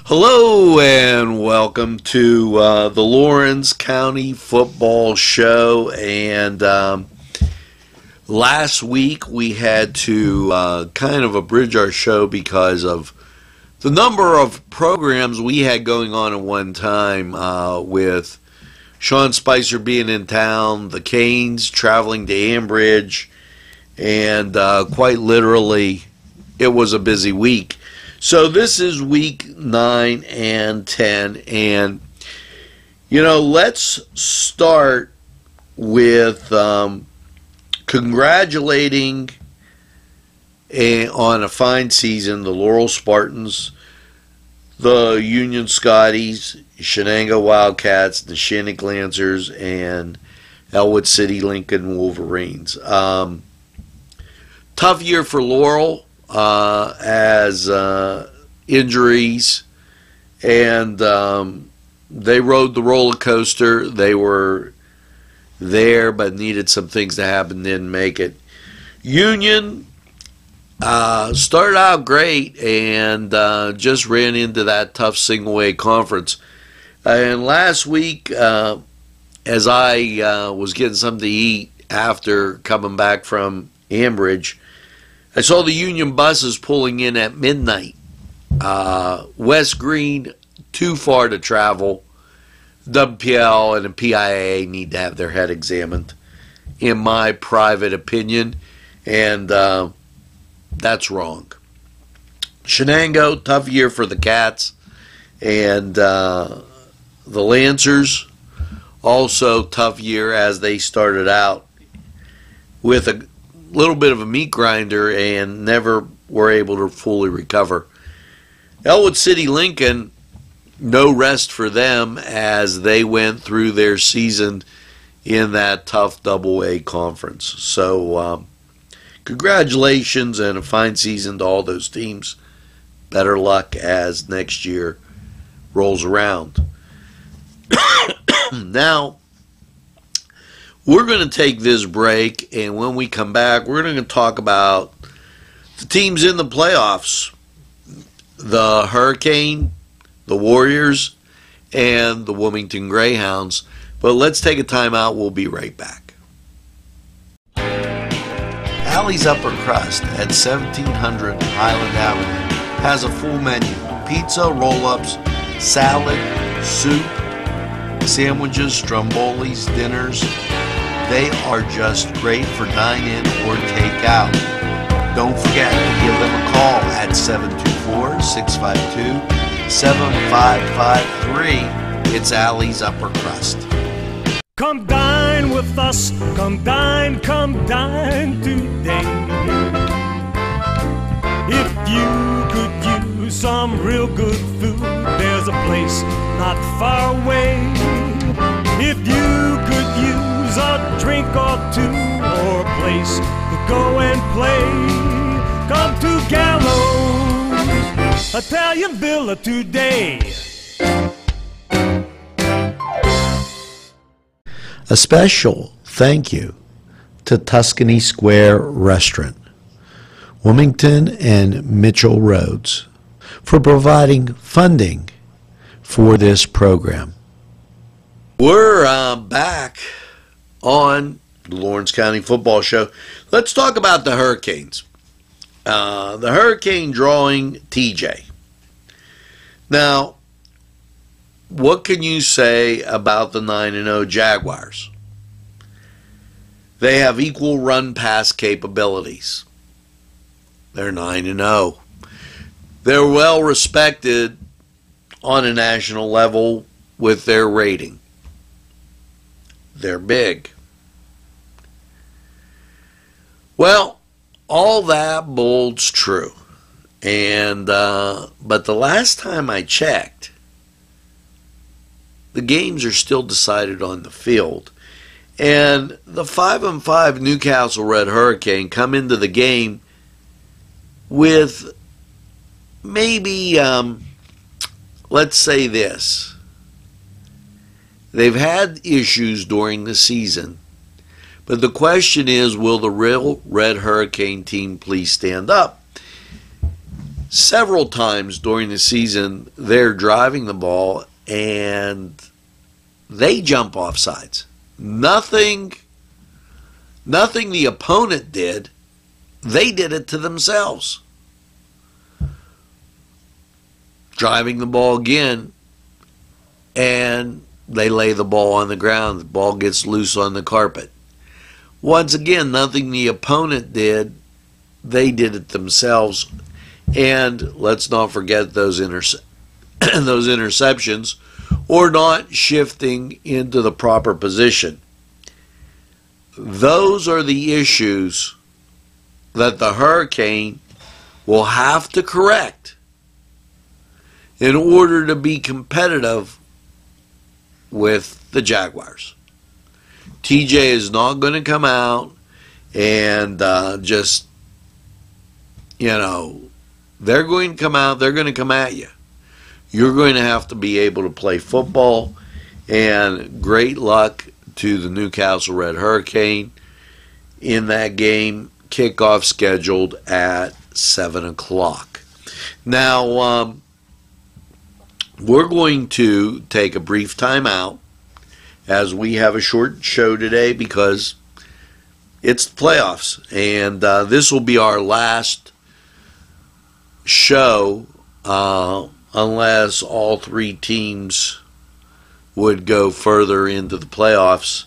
Hello and welcome to the Lawrence County Football Show. And last week we had to kind of abridge our show because of the number of programs we had going on at one time, with Sean Spicer being in town, the Canes traveling to Ambridge, and quite literally it was a busy week. So this is week 9 and 10, and let's start with congratulating on a fine season the Laurel Spartans, the Union Scotties, Shenango Wildcats, the Shinnick Lancers, and Elwood City Lincoln Wolverines. Tough year for Laurel. As injuries, and they rode the roller coaster. They were there but needed some things to happen, didn't make it. Union started out great and just ran into that tough single A conference. And last week, as I was getting something to eat after coming back from Ambridge, I saw the Union buses pulling in at midnight. West Green, too far to travel. WPL and the PIAA need to have their head examined, in my private opinion, and that's wrong. Shenango, tough year for the Cats, and the Lancers, also tough year as they started out with a little bit of a meat grinder and never were able to fully recover. Elwood City Lincoln, no rest for them as they went through their season in that tough double-A conference. So congratulations and a fine season to all those teams. Better luck as next year rolls around. Now, we're going to take this break, and when we come back, we're going to talk about the teams in the playoffs, the Hurricane, the Warriors, and the Wilmington Greyhounds. But let's take a timeout. We'll be right back. Allie's Upper Crust at 1700 Highland Avenue has a full menu: pizza, roll-ups, salad, soup, sandwiches, strombolis, dinners. They are just great for dine-in or take-out. Don't forget to give them a call at 724-652-7553. It's Allie's Upper Crust. Come dine with us, come dine today. If you could use some real good food, there's a place not far away. If you could use a drink or two, or a place to go and play, come to Gallows Italian Villa today. A special thank you to Tuscany Square Restaurant, Wilmington and Mitchell Roads, for providing funding for this program. We're back on the Lawrence County Football Show. Let's talk about the Hurricanes. The Hurricane drawing TJ. Now, what can you say about the 9-0 Jaguars? They have equal run-pass capabilities. They're 9-0. They're well respected on a national level with their rating. They're big. Well, all that bolds true. And but the last time I checked, the games are still decided on the field. And the 5-5 Newcastle Red Hurricane come into the game with maybe, let's say this. They've had issues during the season, but the question is, will the real Red Hurricane team please stand up? several times during the season, they're driving the ball and they jump off sides. Nothing the opponent did. They did it to themselves. Driving the ball again, and they lay the ball on the ground. The ball gets loose on the carpet. Once again, nothing the opponent did. They did it themselves. And let's not forget those interceptions, or not shifting into the proper position. Those are the issues that the Hurricane will have to correct in order to be competitive with the Jaguars. TJ is not going to come out and just, they're going to come out, they're going to come at you. You're going to have to be able to play football, and great luck to the Newcastle Red Hurricane in that game. Kickoff scheduled at 7 o'clock. Now, we're going to take a brief time out as we have a short show today because it's the playoffs, and this will be our last show unless all three teams would go further into the playoffs,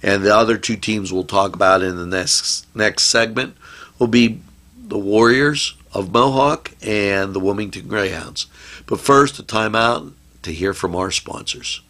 and the other two teams we'll talk about in the next segment will be the Warriors of Mohawk and the Wilmington Greyhounds. But first, a timeout to hear from our sponsors.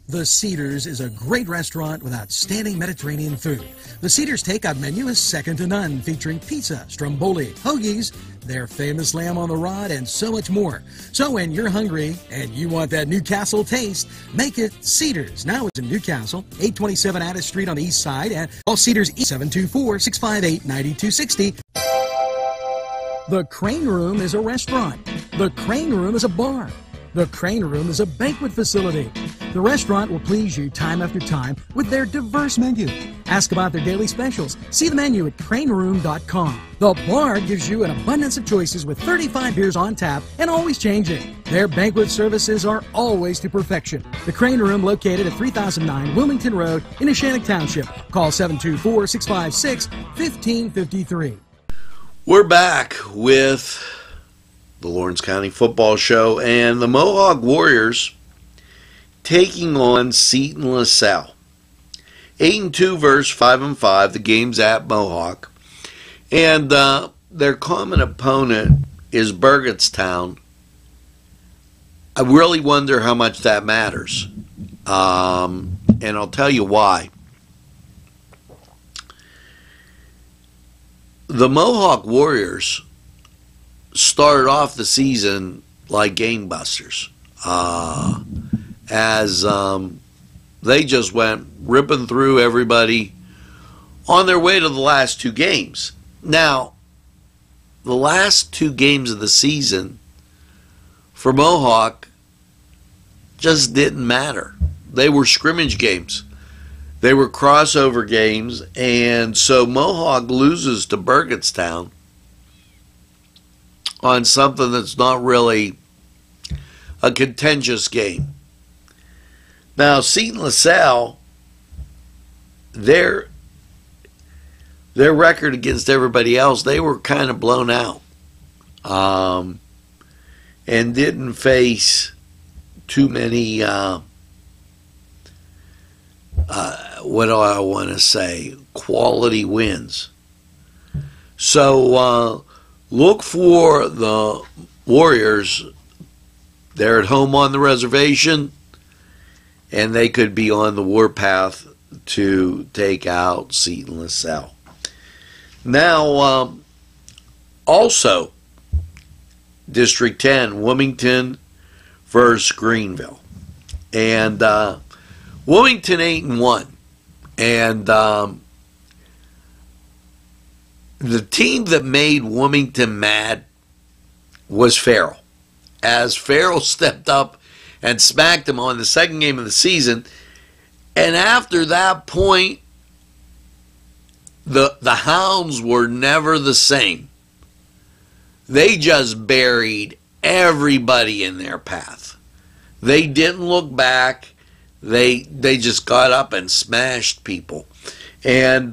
The Cedars is a great restaurant with outstanding Mediterranean food. The Cedars takeout menu is second to none, featuring pizza, stromboli, hoagies, their famous lamb on the rod, and so much more. So when you're hungry and you want that Newcastle taste, make it Cedars. Now it's in Newcastle, 827 Addis Street on the east side, and call Cedars 724-658-9260. The Crane Room is a restaurant. The Crane Room is a bar. The Crane Room is a banquet facility. The restaurant will please you time after time with their diverse menu. Ask about their daily specials. See the menu at craneroom.com. The bar gives you an abundance of choices with 35 beers on tap and always changing. Their banquet services are always to perfection. The Crane Room, located at 3009 Wilmington Road in Neshannock Township. Call 724-656-1553. We're back with the Lawrence County Football Show, and the Mohawk Warriors taking on Seton LaSalle. 8-2 versus 5-5. The game's at Mohawk, and their common opponent is Burgettstown. I really wonder how much that matters, and I'll tell you why. The Mohawk Warriors started off the season like gangbusters, as they just went ripping through everybody on their way to the last two games. Now, the last two games of the season for Mohawk just didn't matter. They were scrimmage games. They were crossover games, and so Mohawk loses to Burgettstown on something that's not really a contentious game. Now, Seton LaSalle, their record against everybody else, they were kind of blown out, and didn't face too many, what do I want to say, quality wins. So, look for the Warriors. They're at home on the reservation, and they could be on the warpath to take out Seton LaSalle. Now, also, District 10, Wilmington versus Greenville. And Wilmington 8-1. And the team that made Wilmington mad was Farrell. As Farrell stepped up and smacked him on the second game of the season. And after that point, the Hounds were never the same. They just buried everybody in their path. They didn't look back. They just got up and smashed people. And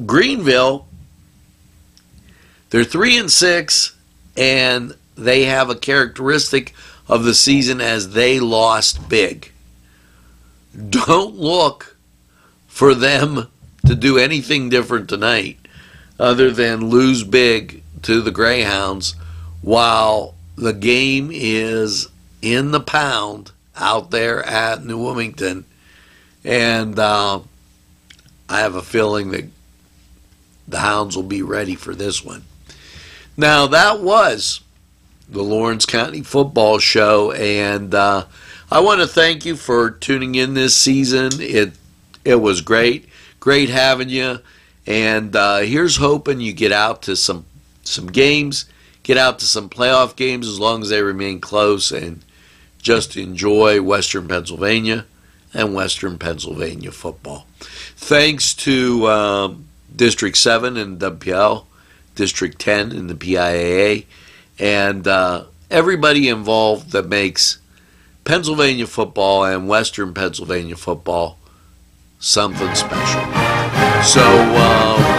Greenville, they're 3-6, and they have a characteristic of the season as they lost big. Don't look for them to do anything different tonight other than lose big to the Greyhounds while the game is in the pound out there at New Wilmington. And I have a feeling that the Hounds will be ready for this one. Now, that was the Lawrence County Football Show, and I want to thank you for tuning in this season. It was great having you, and here's hoping you get out to some games, get out to some playoff games as long as they remain close, and just enjoy Western Pennsylvania and Western Pennsylvania football. Thanks to District 7 in WPL, District 10 in the PIAA, and everybody involved that makes Pennsylvania football and Western Pennsylvania football something special. So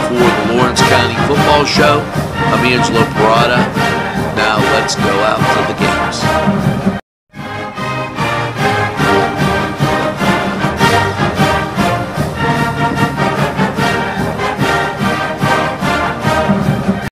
for the Lawrence County Football Show, I'm Angelo Parada. Now let's go out to the games.